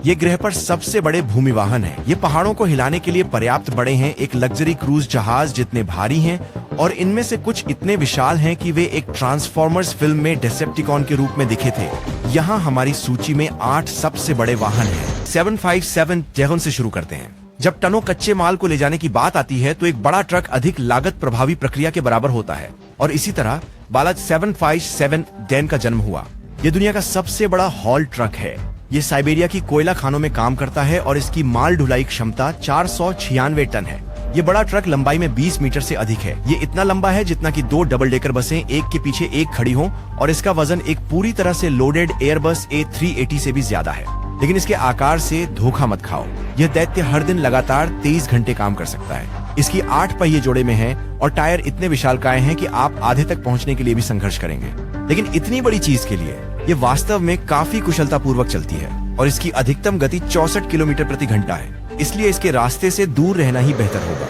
ये ग्रह पर सबसे बड़े भूमि वाहन है। ये पहाड़ों को हिलाने के लिए पर्याप्त बड़े हैं, एक लग्जरी क्रूज जहाज जितने भारी हैं, और इनमें से कुछ इतने विशाल हैं कि वे एक ट्रांसफॉर्मर्स फिल्म में डेसेप्टिकॉन के रूप में दिखे थे। यहाँ हमारी सूची में 8 सबसे बड़े वाहन हैं। 757 जैगन से शुरू करते हैं। जब टनों कच्चे माल को ले जाने की बात आती है तो एक बड़ा ट्रक अधिक लागत प्रभावी प्रक्रिया के बराबर होता है, और इसी तरह बालाज 757 डैन का जन्म हुआ। ये दुनिया का सबसे बड़ा हॉल ट्रक है। ये साइबेरिया की कोयला खानों में काम करता है और इसकी माल ढुलाई क्षमता 496 टन है। ये बड़ा ट्रक लंबाई में 20 मीटर से अधिक है। ये इतना लंबा है जितना कि 2 डबल डेकर बसें एक के पीछे एक खड़ी हों, और इसका वजन एक पूरी तरह से लोडेड एयरबस A380 से भी ज्यादा है। लेकिन इसके आकार से धोखा मत खाओ। यह दैत्य हर दिन लगातार 23 घंटे काम कर सकता है। इसकी 8 पहिए जोड़े में हैं और टायर इतने विशालकाय हैं कि आप आधे तक पहुंचने के लिए भी संघर्ष करेंगे। लेकिन इतनी बड़ी चीज के लिए ये वास्तव में काफी कुशलता पूर्वक चलती है, और इसकी अधिकतम गति 64 किलोमीटर प्रति घंटा है। इसलिए इसके रास्ते से दूर रहना ही बेहतर होगा।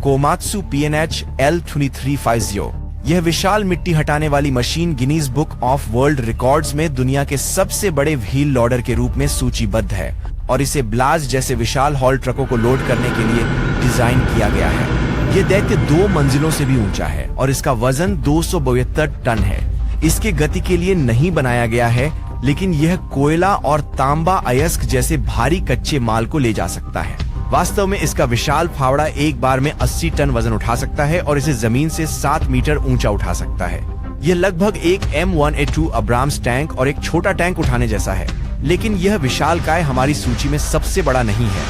Komatsu PNH L2350। यह विशाल मिट्टी हटाने वाली machine Guinness book of world records में दुनिया के सबसे बड़े व्हील लोडर के रूप में सूचीबद्ध है, और इसे ब्लाज जैसे विशाल हॉल ट्रकों को लोड करने के लिए डिजाइन किया गया है। यह दैत्य 2 मंजिलों से भी ऊंचा है और इसका वजन 272 टन है। इसके गति के लिए नहीं बनाया गया है, लेकिन यह कोयला और तांबा अयस्क जैसे भारी कच्चे माल को ले जा सकता है। वास्तव में इसका विशाल फावड़ा एक बार में 80 टन वजन उठा सकता है और इसे जमीन से 7 मीटर ऊंचा उठा सकता है। यह लगभग एक M1A2 अब्राम्स टैंक और एक छोटा टैंक उठाने जैसा है, लेकिन यह विशालकाय हमारी सूची में सबसे बड़ा नहीं है।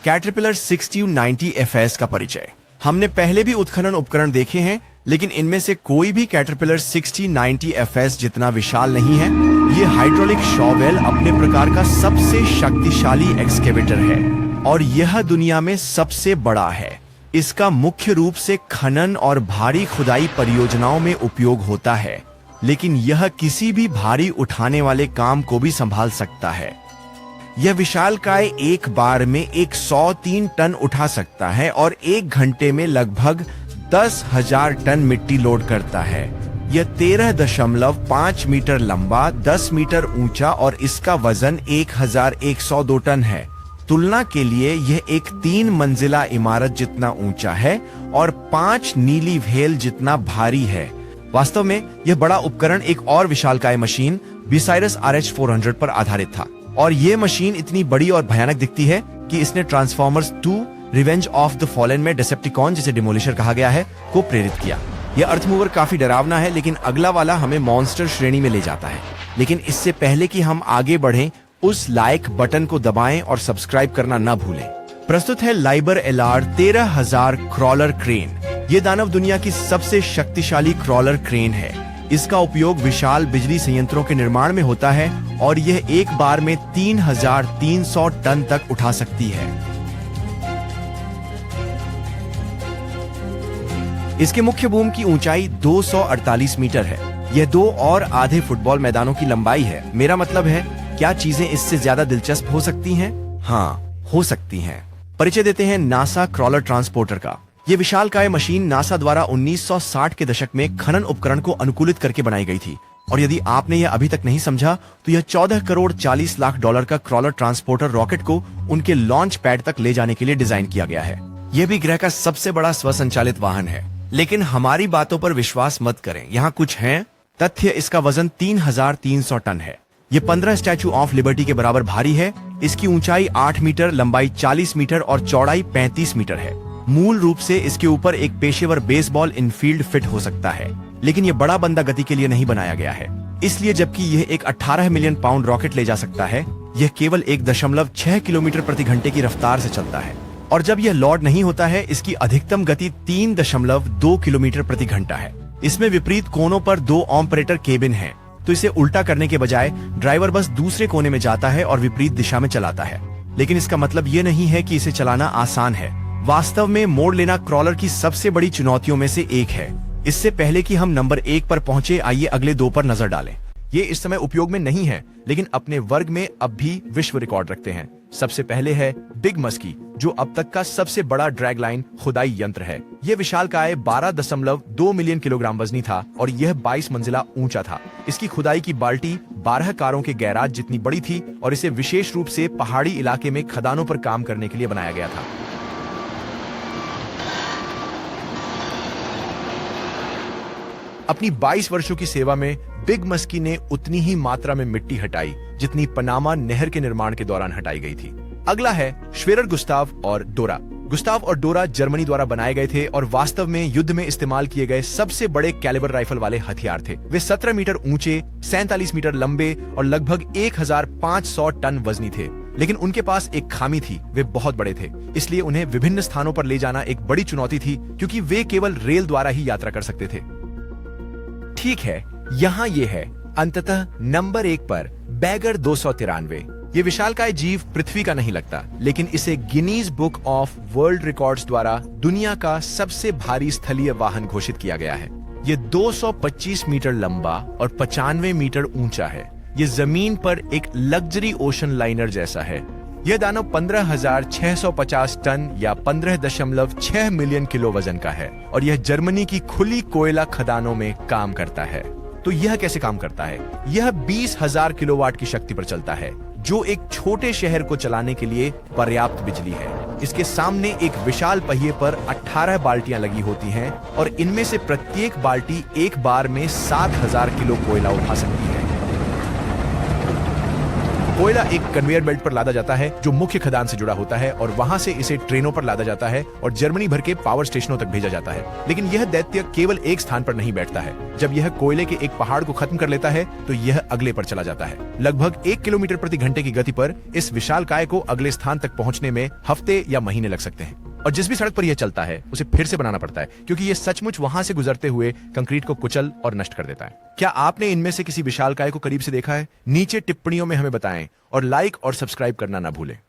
कैटरपिलर 6090 FS का परिचय। हमने पहले भी उत्खनन उपकरण देखे हैं, लेकिन इनमें से कोई भी कैटरपिलर 6090 FS जितना विशाल नहीं है। ये हाइड्रोलिक शॉवेल अपने प्रकार का सबसे शक्तिशाली एक्सकेवेटर है, और यह दुनिया में सबसे बड़ा है। इसका मुख्य रूप से खनन और भारी खुदाई परियोजनाओं में उपयोग होता है, लेकिन यह किसी भी भारी उठाने वाले काम को भी संभाल सकता है। यह विशालकाय एक बार में 103 टन उठा सकता है और 1 घंटे में लगभग 10,000 टन मिट्टी लोड करता है। यह 13.5 मीटर लंबा, 10 मीटर ऊंचा और इसका वजन 1102 टन है। तुलना के लिए यह एक 3 मंजिला इमारत जितना ऊंचा है और 5 नीली व्हेल जितना भारी है। वास्तव में यह बड़ा उपकरण एक और विशालकाय मशीन बिसाइरस RH-400 पर आधारित था, और ये मशीन इतनी बड़ी और भयानक दिखती है कि इसने transformers 2 revenge of the fallen में डेसेप्टिकॉन, जिसे डिमोलिशर कहा गया है, को प्रेरित किया। यह अर्थ मूवर काफी डरावना है, लेकिन अगला वाला हमें मॉन्स्टर श्रेणी में ले जाता है। लेकिन इससे पहले कि हम आगे बढ़ें, उस लाइक बटन को दबाएं और सब्सक्राइब करना न भूलें। प्रस्तुत है लाइबर LR 13000 क्रॉलर क्रेन। ये दानव दुनिया की सबसे शक्तिशाली क्रॉलर क्रेन है। इसका उपयोग विशाल बिजली संयंत्रों के निर्माण में होता है, और यह एक बार में 3300 टन तक उठा सकती है। इसके मुख्य बूम की ऊंचाई 248 मीटर है। यह 2 और आधे फुटबॉल मैदानों की लंबाई है। मेरा मतलब है, क्या चीजें इससे ज्यादा दिलचस्प हो सकती हैं? हाँ, हो सकती हैं। परिचय देते हैं नासा क्रॉलर ट्रांसपोर्टर का। यह विशालकाय मशीन नासा द्वारा 1960 के दशक में खनन उपकरण को अनुकूलित करके बनाई गई थी, और यदि आपने यह अभी तक नहीं समझा तो यह 14 करोड़ 40 लाख डॉलर का क्रॉलर ट्रांसपोर्टर रॉकेट को उनके लॉन्च पैड तक ले जाने के लिए डिजाइन किया गया है। यह भी ग्रह का सबसे बड़ा स्वसंचालित वाहन है। लेकिन हमारी बातों पर विश्वास मत करें, यहाँ कुछ हैं तथ्य। इसका वजन 3300 टन है। ये 15 स्टैचू ऑफ लिबर्टी के बराबर भारी है। इसकी ऊंचाई 8 मीटर, लंबाई 40 मीटर और चौड़ाई 35 मीटर है। मूल रूप से इसके ऊपर एक पेशेवर बेसबॉल इनफील्ड फिट हो सकता है, लेकिन यह बड़ा बंदा गति के लिए नहीं बनाया गया है। इसलिए जबकि यह एक 18 मिलियन पाउंड रॉकेट ले जा सकता है, यह केवल 1.6 किलोमीटर प्रति घंटे की रफ्तार से चलता है, और जब यह लोड नहीं होता है, इसकी अधिकतम गति 3.2 किलोमीटर प्रति घंटा है। इसमें विपरीत कोनों पर 2 ऑपरेटर केबिन हैं, तो इसे उल्टा करने के बजाय ड्राइवर बस दूसरे कोने में जाता है और विपरीत दिशा में चलाता है। लेकिन इसका मतलब ये नहीं है कि इसे चलाना आसान है। वास्तव में मोड़ लेना क्रॉलर की सबसे बड़ी चुनौतियों में से एक है। इससे पहले कि हम नंबर 1 पर पहुंचे, आइए अगले 2 पर नजर डालें। ये इस समय उपयोग में नहीं है, लेकिन अपने वर्ग में अब भी विश्व रिकॉर्ड रखते हैं। सबसे पहले है बिग मस्की, जो अब तक का सबसे बड़ा ड्रैगलाइन खुदाई यंत्र है। यह विशालकाय 12.2 मिलियन किलोग्राम वजनी था और यह 22 मंजिला ऊंचा था। इसकी खुदाई की बाल्टी 12 कारों के गैराज जितनी बड़ी थी और इसे विशेष रूप से पहाड़ी इलाके में खदानों पर काम करने के लिए बनाया गया था। अपनी 22 वर्षों की सेवा में बिग मस्की ने उतनी ही मात्रा में मिट्टी हटाई जितनी पनामा नहर के निर्माण के दौरान हटाई गई थी। अगला है श्वेरर गुस्ताव और डोरा। गुस्ताव और डोरा जर्मनी द्वारा बनाए गए थे और वास्तव में युद्ध में इस्तेमाल किए गए सबसे बड़े कैलिबर राइफल वाले हथियार थे। वे 17 मीटर ऊंचे, 47 मीटर लंबे और लगभग 1500 टन वजनी थे। लेकिन उनके पास एक खामी थी, वे बहुत बड़े थे, इसलिए उन्हें विभिन्न स्थानों पर ले जाना एक बड़ी चुनौती थी क्योंकि वे केवल रेल द्वारा ही यात्रा कर सकते थे। ठीक है, यहाँ ये है अंततः नंबर 1 पर बैगर 293। ये विशालकाय जीव पृथ्वी का नहीं लगता, लेकिन इसे Guinness book of world records द्वारा दुनिया का सबसे भारी स्थलीय वाहन घोषित किया गया है। ये 225 मीटर लंबा और 95 मीटर ऊंचा है। ये जमीन पर एक लग्जरी ओशन लाइनर जैसा है। यह दानव 15,650 टन या 15.6 मिलियन किलो वजन का है और यह जर्मनी की खुली कोयला खदानों में काम करता है। तो यह कैसे काम करता है? यह 20,000 किलोवाट की शक्ति पर चलता है, जो एक छोटे शहर को चलाने के लिए पर्याप्त बिजली है। इसके सामने एक विशाल पहिए पर 18 बाल्टियां लगी होती हैं और इनमें से प्रत्येक बाल्टी एक बार में 7,000 किलो कोयला उठा सकती है। कोयला एक कन्वेयर बेल्ट पर लादा जाता है जो मुख्य खदान से जुड़ा होता है और वहां से इसे ट्रेनों पर लादा जाता है और जर्मनी भर के पावर स्टेशनों तक भेजा जाता है। लेकिन यह दैत्य केवल एक स्थान पर नहीं बैठता है। जब यह कोयले के एक पहाड़ को खत्म कर लेता है तो यह अगले पर चला जाता है। लगभग 1 किलोमीटर प्रति घंटे की गति पर इस विशालकाय को अगले स्थान तक पहुंचने में हफ्ते या महीने लग सकते हैं। और जिस भी सड़क पर यह चलता है उसे फिर से बनाना पड़ता है क्योंकि यह सचमुच वहां से गुजरते हुए कंक्रीट को कुचल और नष्ट कर देता है। क्या आपने इनमें से किसी विशालकाय को करीब से देखा है? नीचे टिप्पणियों में हमें बताएं और लाइक और सब्सक्राइब करना ना भूलें।